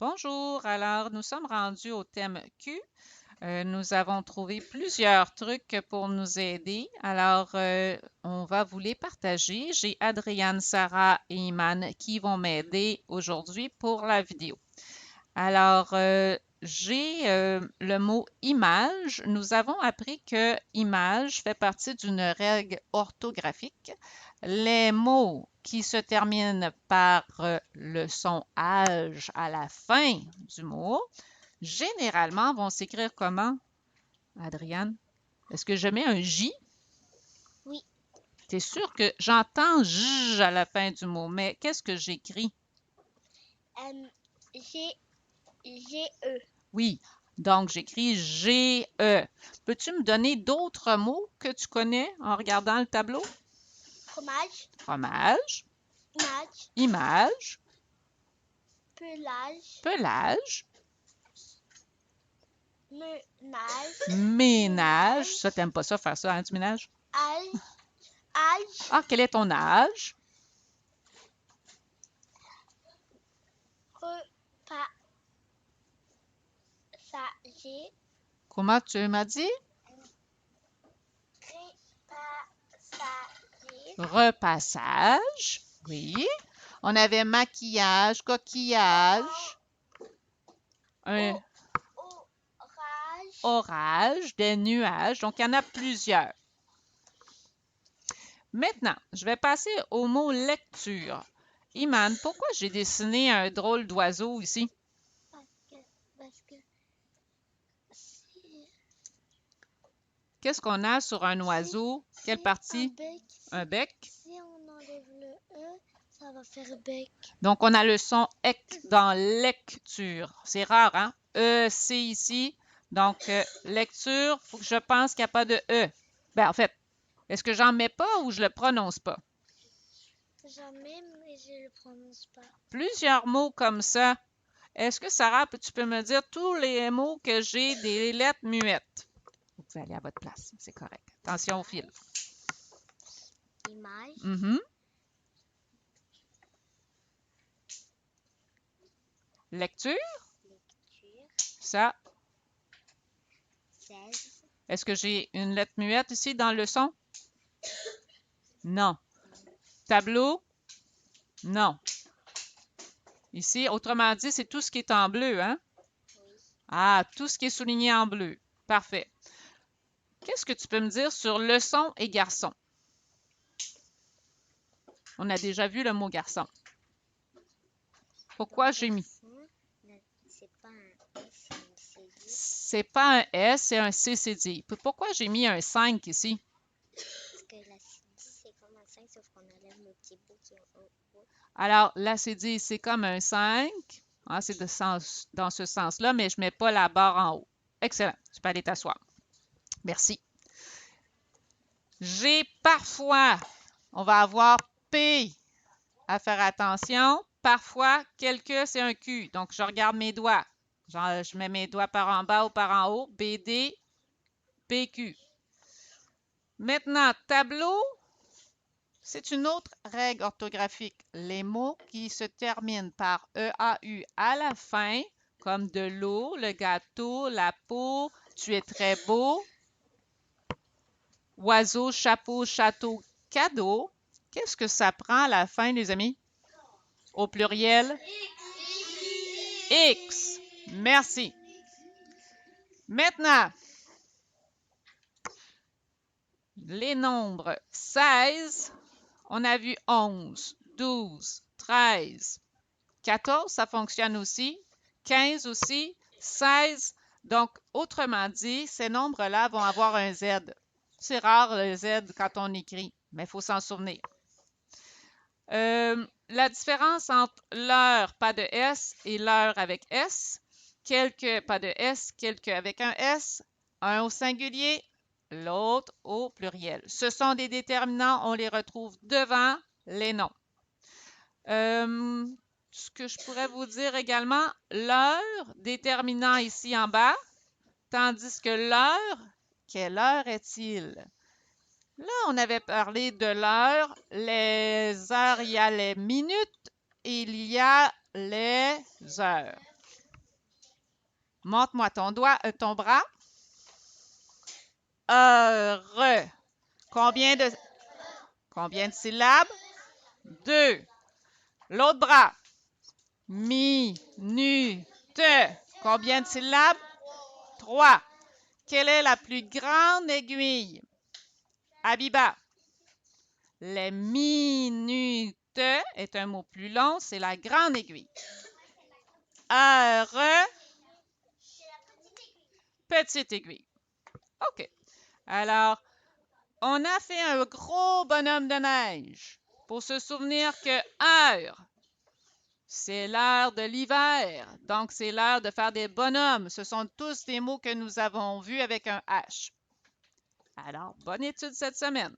Bonjour, alors nous sommes rendus au thème Q. Nous avons trouvé plusieurs trucs pour nous aider. Alors, on va vous les partager. J'ai Adriane, Sarah et Iman qui vont m'aider aujourd'hui pour la vidéo. Alors, j'ai le mot image. Nous avons appris que image fait partie d'une règle orthographique. Les mots qui se terminent par le son age à la fin du mot, généralement vont s'écrire comment, Adriane? Est-ce que je mets un J? Oui. T'es sûr que j'entends J à la fin du mot, mais qu'est-ce que j'écris? G-E. Oui, donc j'écris G-E. Peux-tu me donner d'autres mots que tu connais en regardant le tableau? Fromage. Fromage, Image. image, Pelage. pelage, Menage. ménage. Ça, t'aimes pas ça, faire ça, hein, du ménage? Âge. Âge. Ah, quel est ton âge? Repassager. Comment tu m'as dit? Repassager. Repassage, oui. On avait maquillage, coquillage, un Orage. orage, des nuages. Donc, il y en a plusieurs. Maintenant, je vais passer au mot lecture. Iman, pourquoi j'ai dessiné un drôle d'oiseau ici? Parce que Qu'est-ce qu'on a sur un oiseau? Quelle partie? Un bec. Si on enlève le E, ça va faire bec. Donc, on a le son EC dans lecture. C'est rare, hein? E-C ici. Donc, lecture, faut que je pense qu'il n'y a pas de E. Ben, en fait, est-ce que j'en mets pas ou je le prononce pas? Jamais, mais je le prononce pas. Plusieurs mots comme ça. Est-ce que, Sarah, tu peux me dire tous les mots que j'ai des lettres muettes? Vous pouvez aller à votre place, c'est correct. Attention au fil. Image. Mhm. Lecture, Lecture. ça. 16. Est-ce que j'ai une lettre muette ici dans le son? Non. Tableau? Non. Ici, autrement dit, c'est tout ce qui est en bleu, hein? Oui. Ah, tout ce qui est souligné en bleu. Parfait. Qu'est-ce que tu peux me dire sur leçon et garçon? On a déjà vu le mot garçon. Pourquoi j'ai mis? C'est pas un S, c'est un CD. C'est pas un S, c'est un CCD. Pourquoi j'ai mis un 5 ici? Parce que la CD, c'est comme un 5, sauf qu'on enlève le petit bout qui est en haut. Alors, là, c'est dit, c'est comme un 5. Ah, c'est dans ce sens-là, mais je ne mets pas la barre en haut. Excellent. Tu peux aller t'asseoir. Merci. J'ai parfois, on va avoir P à faire attention. Parfois, quelques, c'est un Q. Donc, je regarde mes doigts. Genre, je mets mes doigts par en bas ou par en haut. BD, PQ. Maintenant, tableau, c'est une autre règle orthographique. Les mots qui se terminent par EAU à la fin, comme de l'eau, le gâteau, la peau, tu es très beau, oiseau, chapeau, château, cadeau. Qu'est-ce que ça prend à la fin, les amis? Au pluriel? X. Merci. Maintenant, les nombres 16, on a vu 11, 12, 13, 14, ça fonctionne aussi. 15 aussi. 16. Donc, autrement dit, ces nombres-là vont avoir un Z. C'est rare le Z quand on écrit, mais il faut s'en souvenir. La différence entre l'heure, pas de S, et l'heure avec S, quelques, pas de S, quelques avec un S, un au singulier, l'autre au pluriel. Ce sont des déterminants, on les retrouve devant les noms. Ce que je pourrais vous dire également, l'heure, déterminant ici en bas, tandis que l'heure, quelle heure est-il? Là, on avait parlé de l'heure, les heures, il y a les minutes, et il y a les heures. Montre-moi ton bras. Heure. Combien de syllabes? 2. L'autre bras. Minute. Combien de syllabes? 3. Quelle est la plus grande aiguille? Habiba. Les minutes est un mot plus long, c'est la grande aiguille. Heure. Petite aiguille. OK. Alors, on a fait un gros bonhomme de neige pour se souvenir que heure, c'est l'heure de l'hiver. Donc, c'est l'heure de faire des bonhommes. Ce sont tous des mots que nous avons vus avec un H. Alors, bonne étude cette semaine.